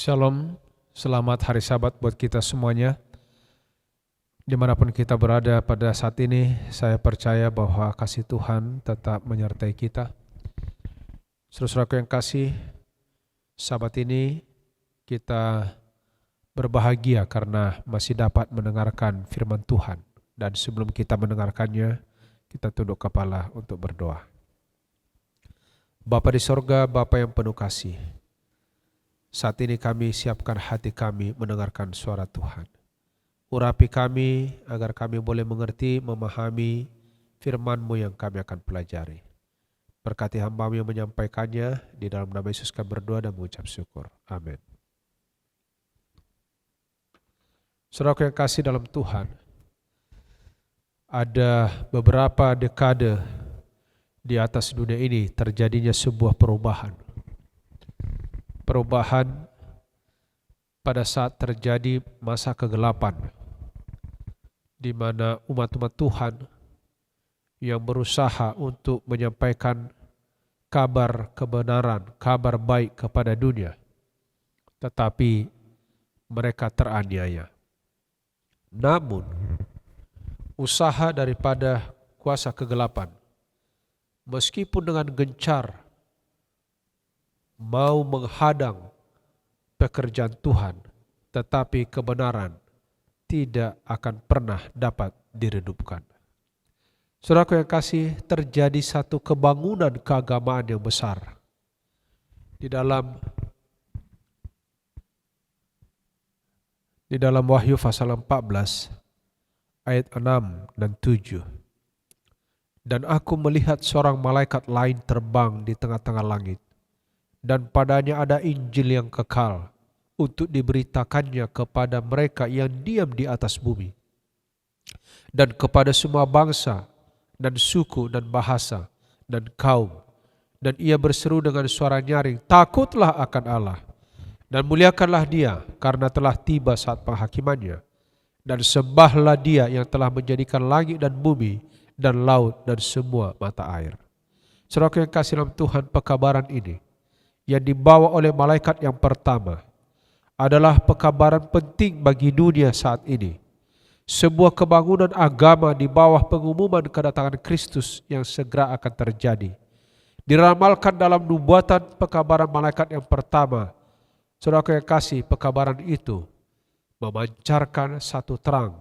Shalom, selamat hari Sabat buat kita semuanya. Dimanapun kita berada pada saat ini, saya percaya bahwa kasih Tuhan tetap menyertai kita. Saudara-saudaraku yang kasih, Sabat ini kita berbahagia karena masih dapat mendengarkan firman Tuhan. Dan sebelum kita mendengarkannya, kita tunduk kepala untuk berdoa. Bapa di sorga, Bapa yang penuh kasih, saat ini kami siapkan hati kami mendengarkan suara Tuhan. Urapi kami agar kami boleh mengerti, memahami firman-Mu yang kami akan pelajari. Berkati hamba-Mu yang menyampaikannya, di dalam nama Yesus kami berdoa dan mengucap syukur. Amin. Saudaraku yang kasih dalam Tuhan, ada beberapa dekade di atas dunia ini terjadinya sebuah perubahan. Perubahan pada saat terjadi masa kegelapan, di mana umat-umat Tuhan yang berusaha untuk menyampaikan kabar kebenaran, kabar baik kepada dunia, tetapi mereka teraniaya. Namun, usaha daripada kuasa kegelapan, meskipun dengan gencar mau menghadang pekerjaan Tuhan, tetapi kebenaran tidak akan pernah dapat diredupkan. Saudaraku yang kasih, terjadi satu kebangunan keagamaan yang besar di dalam Wahyu pasal 14 ayat 6 dan 7. Dan aku melihat seorang malaikat lain terbang di tengah-tengah langit, dan padanya ada Injil yang kekal untuk diberitakannya kepada mereka yang diam di atas bumi, dan kepada semua bangsa dan suku dan bahasa dan kaum. Dan ia berseru dengan suara nyaring, takutlah akan Allah dan muliakanlah Dia, karena telah tiba saat penghakimannya. Dan sembahlah Dia yang telah menjadikan langit dan bumi dan laut dan semua mata air. Saudara yang kasih dalam Tuhan, pekabaran ini yang dibawa oleh malaikat yang pertama adalah pekabaran penting bagi dunia saat ini. Sebuah kebangunan agama di bawah pengumuman kedatangan Kristus yang segera akan terjadi. Diramalkan dalam nubuatan pekabaran malaikat yang pertama. Saudara yang kasih, pekabaran itu memancarkan satu terang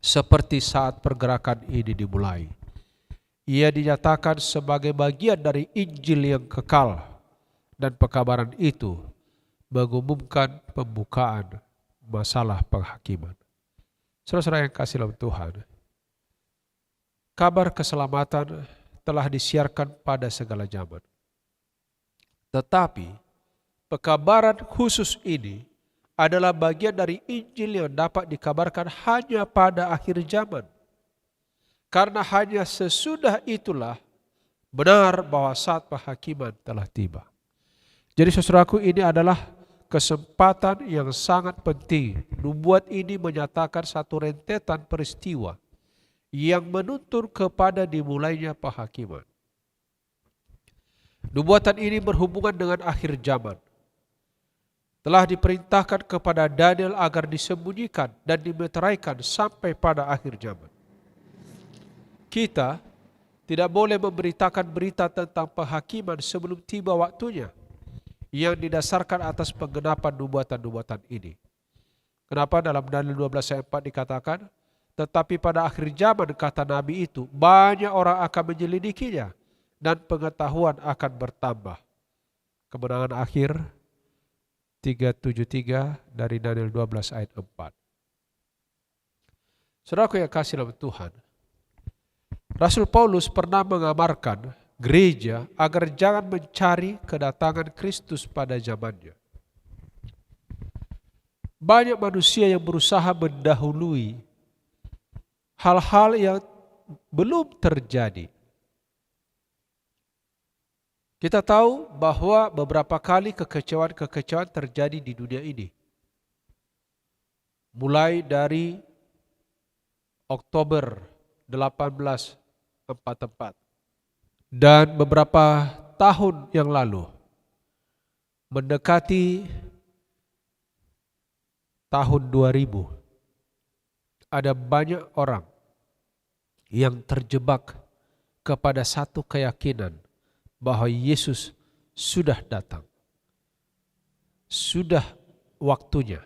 seperti saat pergerakan ini dimulai. Ia dinyatakan sebagai bagian dari Injil yang kekal. Dan pekabaran itu mengumumkan pembukaan masalah penghakiman. Saudara-saudara yang kasih dalam Tuhan, kabar keselamatan telah disiarkan pada segala zaman. Tetapi pekabaran khusus ini adalah bagian dari Injil yang dapat dikabarkan hanya pada akhir zaman. Karena hanya sesudah itulah benar bahwa saat penghakiman telah tiba. Jadi saudaraku, ini adalah kesempatan yang sangat penting. Nubuat ini menyatakan satu rentetan peristiwa yang menuntun kepada dimulainya penghakiman. Nubuatan ini berhubungan dengan akhir zaman. Telah diperintahkan kepada Daniel agar disembunyikan dan dimeteraikan sampai pada akhir zaman. Kita tidak boleh memberitakan berita tentang penghakiman sebelum tiba waktunya, yang didasarkan atas penggenapan nubuatan-nubuatan ini. Kenapa dalam Daniel 12 ayat 4 dikatakan, tetapi pada akhir zaman, kata Nabi itu, banyak orang akan menyelidikinya dan pengetahuan akan bertambah. Kemenangan akhir 373 dari Daniel 12 ayat 4. Saudaraku yang kasih dalam Tuhan, Rasul Paulus pernah mengamarkan gereja agar jangan mencari kedatangan Kristus pada zamannya. Banyak manusia yang berusaha mendahului hal-hal yang belum terjadi. Kita tahu bahwa beberapa kali kekecewaan terjadi di dunia ini. Mulai dari Oktober 1844. Dan beberapa tahun yang lalu, mendekati tahun 2000, ada banyak orang yang terjebak kepada satu keyakinan bahwa Yesus sudah datang. Sudah waktunya.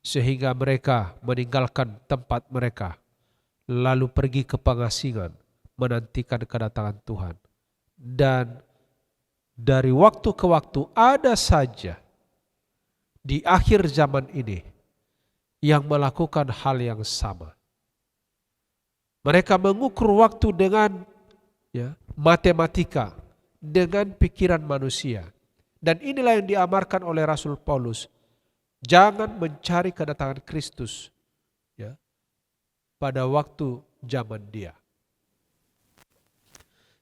Sehingga mereka meninggalkan tempat mereka, lalu pergi ke pengasingan, menantikan kedatangan Tuhan. Dan dari waktu ke waktu ada saja di akhir zaman ini yang melakukan hal yang sama. Mereka mengukur waktu dengan matematika, dengan pikiran manusia. Dan inilah yang diamarkan oleh Rasul Paulus. Jangan mencari kedatangan Kristus pada waktu zaman dia.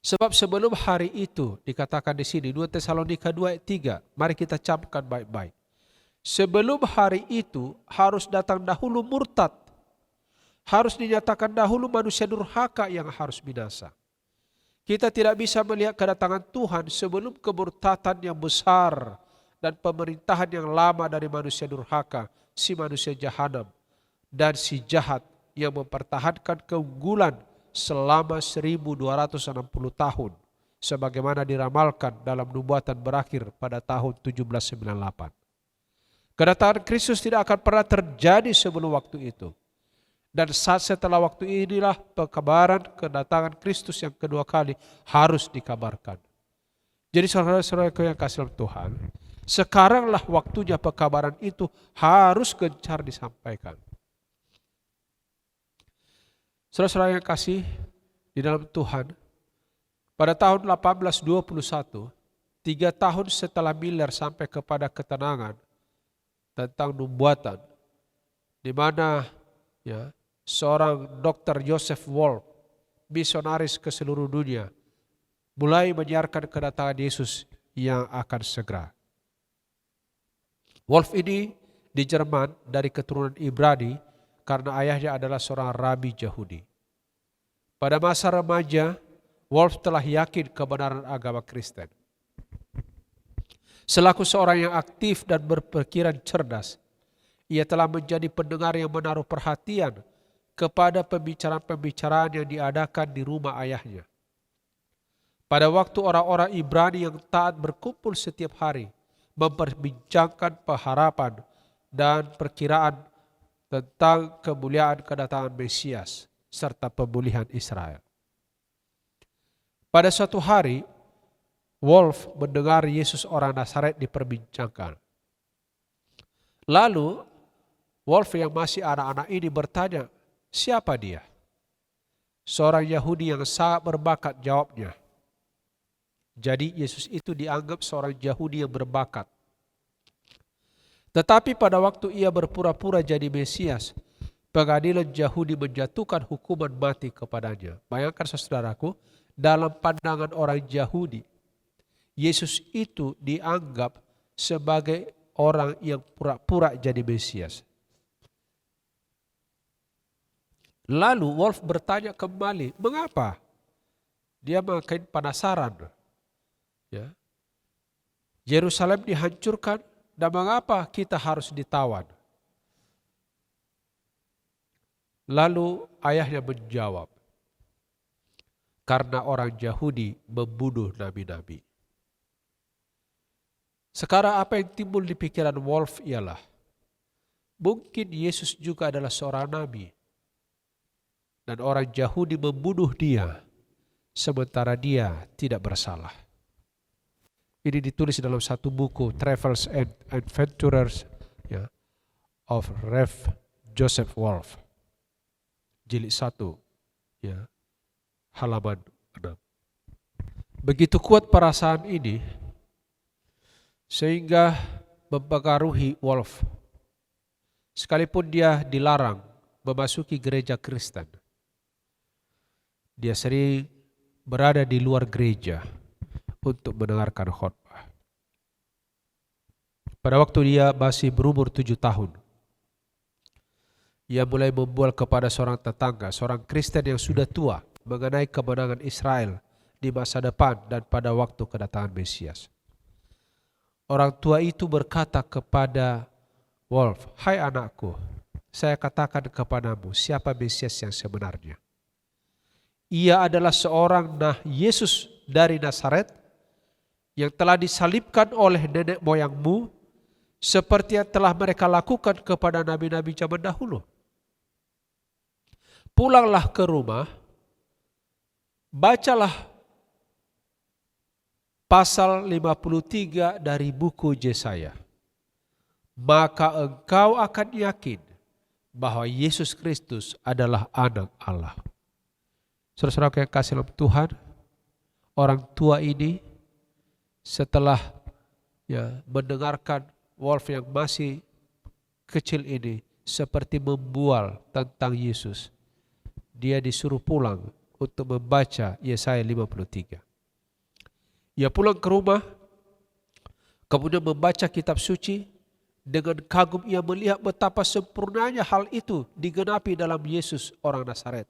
Sebab sebelum hari itu dikatakan di sini 2 Tesalonika 2 ayat 3, mari kita camkan baik-baik. Sebelum hari itu harus datang dahulu murtad. Harus dinyatakan dahulu manusia durhaka yang harus binasa. Kita tidak bisa melihat kedatangan Tuhan sebelum kemurtatan yang besar dan pemerintahan yang lama dari manusia durhaka, si manusia jahanam, dan si jahat yang mempertahankan keunggulan selama 1260 tahun, sebagaimana diramalkan dalam nubuatan berakhir pada tahun 1798. Kedatangan Kristus tidak akan pernah terjadi sebelum waktu itu. Dan saat setelah waktu inilah pekabaran kedatangan Kristus yang kedua kali harus dikabarkan. Jadi saudara-saudara yang kasih dalam Tuhan, sekaranglah waktunya pekabaran itu harus gencar disampaikan. Saudara-saudara yang kasih di dalam Tuhan, pada tahun 1821, 3 tahun setelah Miller sampai kepada ketenangan tentang nubuatan, di mana seorang Dr. Joseph Wolf, misionaris ke seluruh dunia, mulai menyiarkan kedatangan Yesus yang akan segera. Wolf ini di Jerman dari keturunan Ibrani karena ayahnya adalah seorang rabi Yahudi. Pada masa remaja, Wolf telah yakin kebenaran agama Kristen. Selaku seorang yang aktif dan berpikiran cerdas, ia telah menjadi pendengar yang menaruh perhatian kepada pembicaraan-pembicaraan yang diadakan di rumah ayahnya. Pada waktu orang-orang Ibrani yang taat berkumpul setiap hari, memperbincangkan pengharapan dan perkiraan tentang kemuliaan kedatangan Mesias serta pemulihan Israel. Pada suatu hari, Wolf mendengar Yesus orang Nazaret diperbincangkan. Lalu, Wolf yang masih anak-anak ini bertanya, siapa dia? Seorang Yahudi yang sangat berbakat, jawabnya. Jadi Yesus itu dianggap seorang Yahudi yang berbakat. Tetapi pada waktu ia berpura-pura jadi Mesias, pengadilan Yahudi menjatuhkan hukuman mati kepadanya. Bayangkan saudaraku, dalam pandangan orang Yahudi, Yesus itu dianggap sebagai orang yang pura-pura jadi Mesias. Lalu Wolf bertanya kembali, mengapa? Dia makin penasaran. Yerusalem dihancurkan dan mengapa kita harus ditawan? Lalu ayahnya menjawab, karena orang Yahudi membunuh nabi-nabi. Sekarang apa yang timbul di pikiran Wolf ialah, mungkin Yesus juga adalah seorang nabi. Dan orang Yahudi membunuh dia, sementara dia tidak bersalah. Ini ditulis dalam satu buku, Travels and Adventures of Rev. Joseph Wolf. Jilid 1, halaman 6. Begitu kuat perasaan ini, sehingga mempengaruhi Wolf. Sekalipun dia dilarang memasuki gereja Kristen, dia sering berada di luar gereja untuk mendengarkan khotbah. Pada waktu dia masih berumur 7 tahun, ia mulai membual kepada seorang tetangga, seorang Kristen yang sudah tua, mengenai kemenangan Israel di masa depan dan pada waktu kedatangan Mesias. Orang tua itu berkata kepada Wolf, hai anakku, saya katakan kepadamu siapa Mesias yang sebenarnya. Ia adalah seorang Yesus dari Nazaret yang telah disalibkan oleh nenek moyangmu seperti yang telah mereka lakukan kepada nabi-nabi zaman dahulu. Pulanglah ke rumah, bacalah pasal 53 dari buku Yesaya. Maka engkau akan yakin bahwa Yesus Kristus adalah anak Allah. Saudara-saudara yang kasih dalam Tuhan, orang tua ini setelah mendengarkan Wolf yang masih kecil ini seperti membual tentang Yesus, dia disuruh pulang untuk membaca Yesaya 53. Ia pulang ke rumah, kemudian membaca kitab suci. Dengan kagum ia melihat betapa sempurnanya hal itu digenapi dalam Yesus orang Nazaret.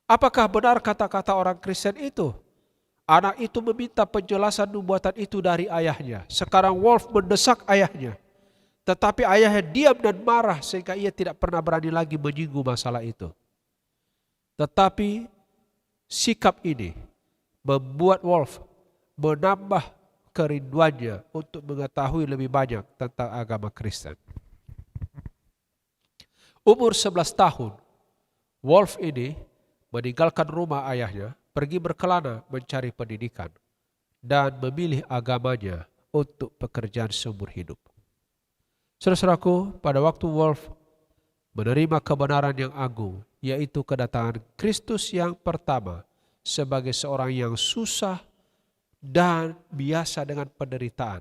Apakah benar kata-kata orang Kristen itu? Anak itu meminta penjelasan nubuatan itu dari ayahnya. Sekarang Wolf mendesak ayahnya. Tetapi ayahnya diam dan marah sehingga ia tidak pernah berani lagi menyinggung masalah itu. Tetapi sikap ini membuat Wolf menambah kerinduannya untuk mengetahui lebih banyak tentang agama Kristen. Umur 11 tahun, Wolf ini meninggalkan rumah ayahnya, pergi berkelana mencari pendidikan, dan memilih agamanya untuk pekerjaan seumur hidup. Saudara-saudaraku, pada waktu Wolf menerima kebenaran yang agung, yaitu kedatangan Kristus yang pertama sebagai seorang yang susah dan biasa dengan penderitaan,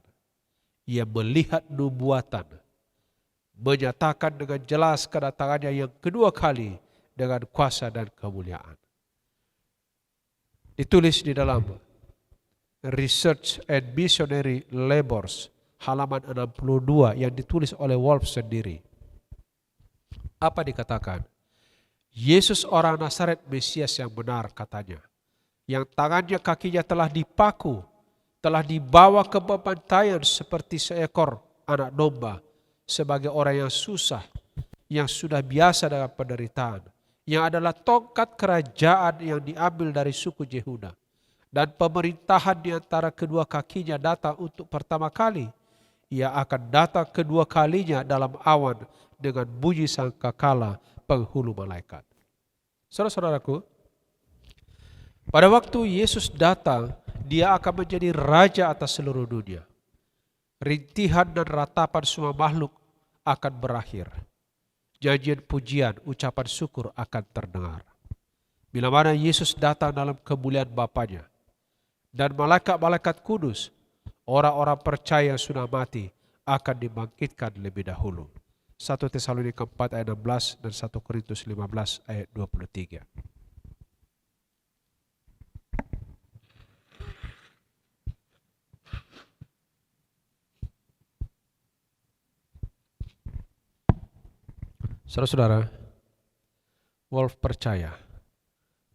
ia melihat nubuatan, menyatakan dengan jelas kedatangannya yang kedua kali dengan kuasa dan kemuliaan. Ditulis di dalam Research and Missionary Labors halaman 62 yang ditulis oleh Wolf sendiri. Apa dikatakan? Yesus orang Nazaret Mesias yang benar, katanya, yang tangannya kakinya telah dipaku, telah dibawa ke pembantaian seperti seekor anak domba, sebagai orang yang susah, yang sudah biasa dengan penderitaan, yang adalah tongkat kerajaan yang diambil dari suku Yehuda, dan pemerintahan di antara kedua kakinya datang untuk pertama kali. Ia akan datang kedua kalinya dalam awan dengan bunyi sangkakala penghulu malaikat. Saudara-saudaraku, pada waktu Yesus datang, dia akan menjadi raja atas seluruh dunia. Rintihan dan ratapan semua makhluk akan berakhir. Nyanyian pujian, ucapan syukur akan terdengar. Bila mana Yesus datang dalam kemuliaan Bapanya, dan malaikat-malaikat kudus, orang-orang percaya yang sudah mati akan dibangkitkan lebih dahulu. 1 Tesalonika 4 ayat 16 dan 1 Korintus 15 ayat 23. Saudara-saudara, Wolf percaya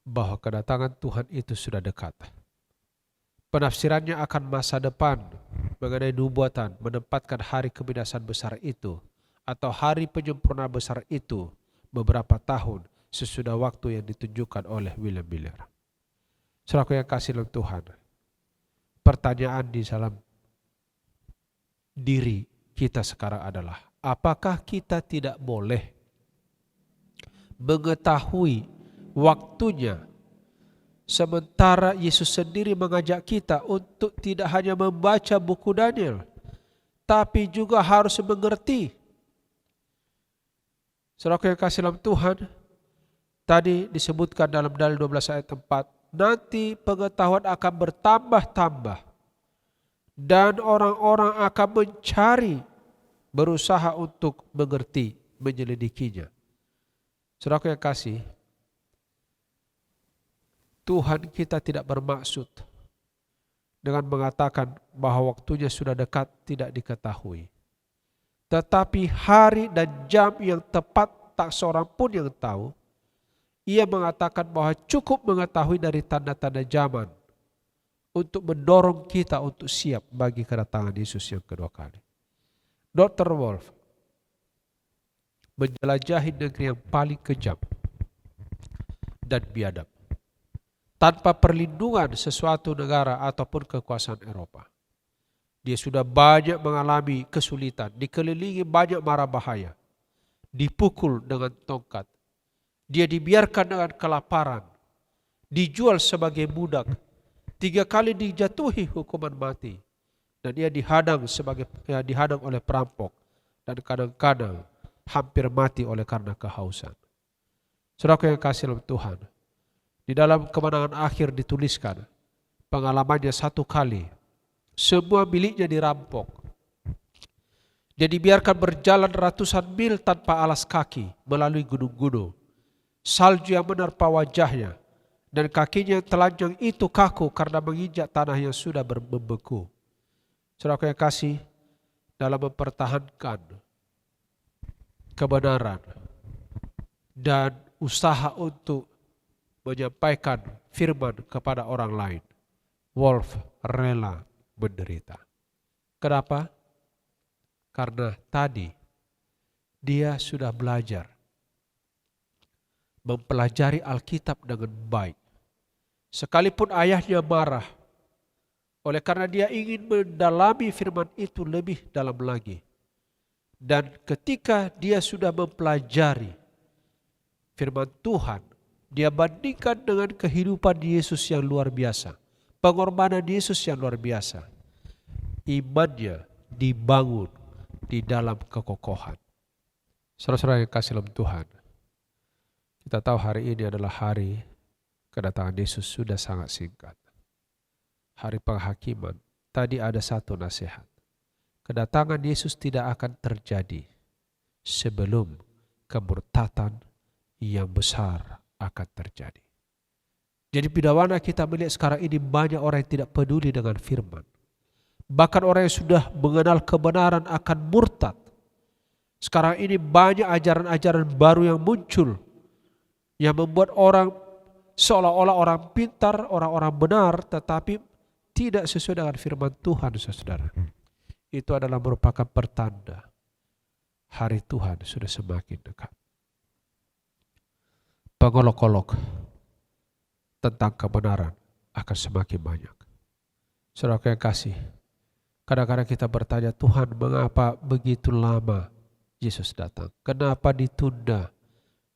bahwa kedatangan Tuhan itu sudah dekat. Penafsirannya akan masa depan mengenai nubuatan menempatkan hari kebinasan besar itu atau hari penyempurnaan besar itu beberapa tahun sesudah waktu yang ditunjukkan oleh William Miller. Saudaraku yang kasih dalam Tuhan, pertanyaan di dalam diri kita sekarang adalah, apakah kita tidak boleh mengetahui waktunya, sementara Yesus sendiri mengajak kita untuk tidak hanya membaca buku Daniel, tapi juga harus mengerti. Saudara yang kasih dalam Tuhan, tadi disebutkan dalam Daniel 12 ayat 4, nanti pengetahuan akan bertambah-tambah dan orang-orang akan mencari, berusaha untuk mengerti, menyelidikinya. Saudara yang kasih, Tuhan kita tidak bermaksud dengan mengatakan bahwa waktunya sudah dekat tidak diketahui. Tetapi hari dan jam yang tepat tak seorang pun yang tahu. Ia mengatakan bahwa cukup mengetahui dari tanda-tanda zaman untuk mendorong kita untuk siap bagi kedatangan Yesus yang kedua kali. Dr. Wolf menjelajahi negeri yang paling kejam dan biadab tanpa perlindungan sesuatu negara ataupun kekuasaan Eropa. Dia sudah banyak mengalami kesulitan, dikelilingi banyak mara bahaya, dipukul dengan tongkat, dia dibiarkan dengan kelaparan, dijual sebagai budak, 3 kali dijatuhi hukuman mati, dan dia dihadang oleh perampok, dan kadang-kadang hampir mati oleh karena kehausan. Saudara yang kasih dalam Tuhan, di dalam Kemenangan Akhir dituliskan pengalamannya 1 kali semua miliknya dirampok. Dia dibiarkan berjalan ratusan mil tanpa alas kaki melalui gunung-gunung. Salju yang menerpa wajahnya dan kakinya yang telanjang itu kaku karena menginjak tanah yang sudah membeku. Saudara yang kasih, dalam mempertahankan kebenaran dan usaha untuk menyampaikan firman kepada orang lain, Wolf rela menderita. Kenapa? Karena tadi dia sudah belajar mempelajari Alkitab dengan baik. Sekalipun ayahnya marah, oleh karena dia ingin mendalami firman itu lebih dalam lagi. Dan ketika dia sudah mempelajari firman Tuhan, dia bandingkan dengan kehidupan Yesus yang luar biasa, pengorbanan Yesus yang luar biasa. Imannya dibangun di dalam kekokohan. Saudara-saudara yang kasih dalam Tuhan, kita tahu hari ini adalah hari kedatangan Yesus sudah sangat singkat. Hari penghakiman, tadi ada satu nasihat. Kedatangan Yesus tidak akan terjadi sebelum kemurtatan yang besar akan terjadi. Jadi bagaimana kita melihat sekarang ini banyak orang yang tidak peduli dengan firman. Bahkan orang yang sudah mengenal kebenaran akan murtad. Sekarang ini banyak ajaran-ajaran baru yang muncul, yang membuat orang seolah-olah orang pintar, orang-orang benar, tetapi tidak sesuai dengan firman Tuhan, saudara. Itu adalah merupakan pertanda hari Tuhan sudah semakin dekat. Pengolok-olok tentang kebenaran akan semakin banyak. Saudara yang kasih, kadang-kadang kita bertanya, Tuhan, mengapa begitu lama Yesus datang? Kenapa ditunda?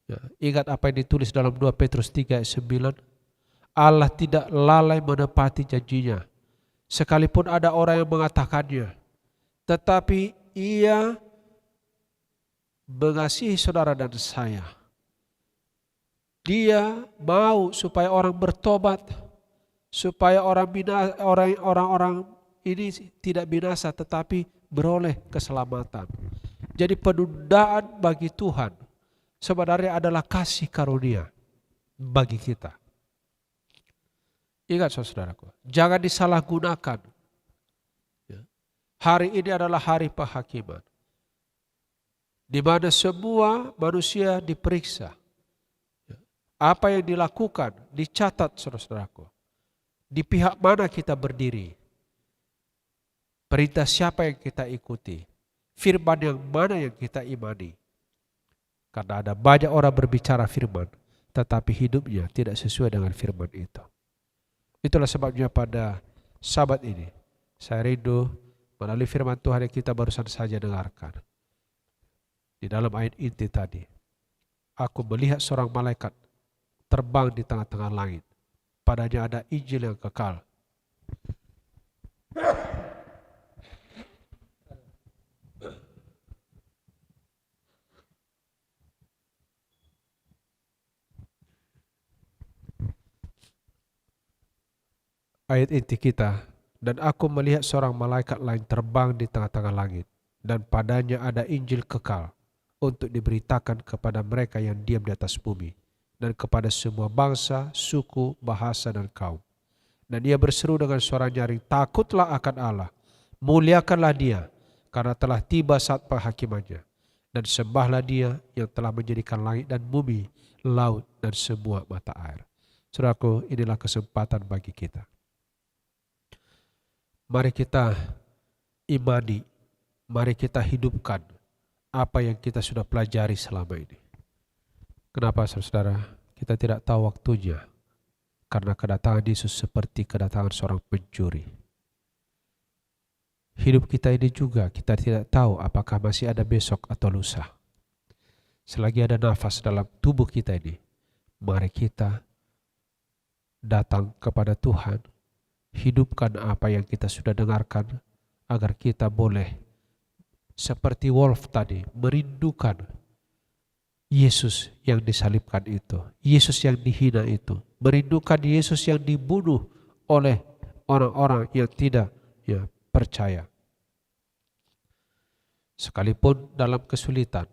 Ya, ingat apa yang ditulis dalam 2 Petrus 3 ayat 9. Allah tidak lalai menepati janjinya, sekalipun ada orang yang mengatakannya. Tetapi Ia mengasihi saudara dan saya. Dia mau supaya orang bertobat, supaya orang-orang ini tidak binasa tetapi beroleh keselamatan. Jadi penundaan bagi Tuhan sebenarnya adalah kasih karunia bagi kita. Ingat saudaraku, jangan disalahgunakan. Hari ini adalah hari penghakiman, di mana semua manusia diperiksa. Apa yang dilakukan dicatat, saudaraku. Di pihak mana kita berdiri? Perintah siapa yang kita ikuti? Firman yang mana yang kita imani? Karena ada banyak orang berbicara firman, tetapi hidupnya tidak sesuai dengan firman itu. Itulah sebabnya pada Sabat ini, saya rindu melalui firman Tuhan yang kita barusan saja dengarkan. Di dalam ayat inti tadi, aku melihat seorang malaikat terbang di tengah-tengah langit. Padanya ada Injil yang kekal. Ayat inti kita, dan aku melihat seorang malaikat lain terbang di tengah-tengah langit, dan padanya ada Injil kekal untuk diberitakan kepada mereka yang diam di atas bumi, dan kepada semua bangsa, suku, bahasa, dan kaum. Dan ia berseru dengan suara nyaring, takutlah akan Allah, muliakanlah Dia, karena telah tiba saat penghakimannya. Dan sembahlah Dia yang telah menjadikan langit dan bumi, laut, dan semua mata air. Saudaraku, inilah kesempatan bagi kita. Mari kita imani Mari kita hidupkan apa yang kita sudah pelajari selama ini. Kenapa saudara? Kita tidak tahu waktunya. Karena kedatangan Yesus seperti kedatangan seorang pencuri. Hidup kita ini juga kita tidak tahu apakah masih ada besok atau lusa. Selagi ada nafas dalam tubuh kita ini, mari kita datang kepada Tuhan, hidupkan apa yang kita sudah dengarkan agar kita boleh seperti Wolf tadi merindukan Yesus yang disalibkan itu, Yesus yang dihina itu, merindukan Yesus yang dibunuh oleh orang-orang yang tidak percaya. Sekalipun dalam kesulitan,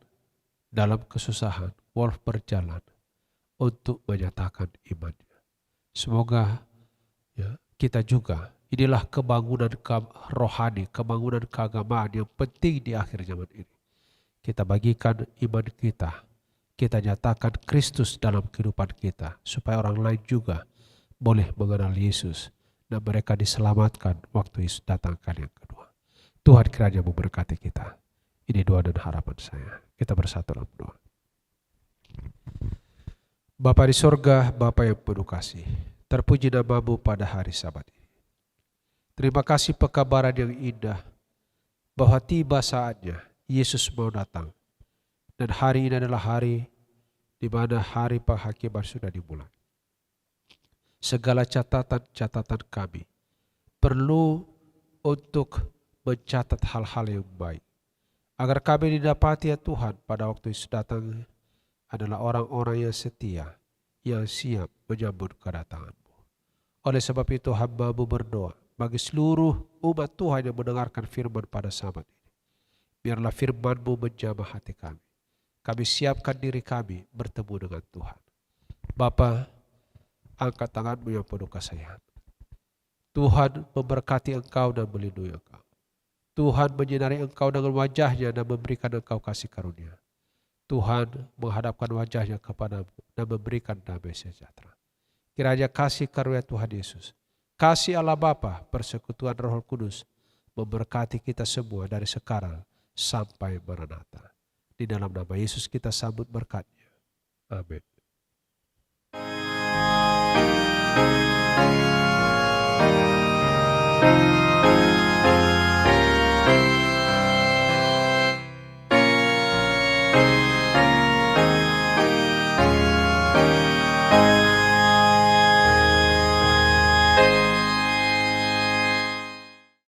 dalam kesusahan, Wolf berjalan untuk menyatakan imannya. Semoga kita juga, inilah kebangunan rohani, kebangunan keagamaan yang penting di akhir zaman ini. Kita bagikan iman kita nyatakan Kristus dalam kehidupan kita, supaya orang lain juga boleh mengenal Yesus dan mereka diselamatkan waktu Yesus datang kali yang kedua. Tuhan kiranya memberkati kita. Ini doa dan harapan saya. Kita bersatu dalam doa. Bapa di sorga, Bapa yang penuh kasih, terpuji nama-Mu pada hari Sabat ini. Terima kasih pekabaran yang indah bahwa tiba saatnya Yesus mau datang. Dan hari ini adalah hari di mana hari penghakiman sudah dimulai. Segala catatan-catatan kami perlu untuk mencatat hal-hal yang baik. Agar kami didapati ya Tuhan pada waktu Yesus datang adalah orang-orang yang setia, yang siap menyambut kedatangan-Mu. Oleh sebab itu hamba-Mu berdoa bagi seluruh umat Tuhan yang mendengarkan firman pada saat ini. Biarlah firman-Mu menjamah hati kami. Kami siapkan diri kami bertemu dengan Tuhan. Bapa, angkat tangan-Mu yang penuh kasihan. Tuhan memberkati Engkau dan melindungi Engkau. Tuhan menyinari Engkau dengan wajah-Nya dan memberikan Engkau kasih karunia. Tuhan menghadapkan wajah-Nya kepadamu dan memberikan damai sejahtera. Kiranya kasih karunia Tuhan Yesus, kasih Allah Bapa, persekutuan Roh Kudus memberkati kita semua dari sekarang sampai Maranatha. Di dalam nama Yesus kita sambut berkat-Nya. Amin.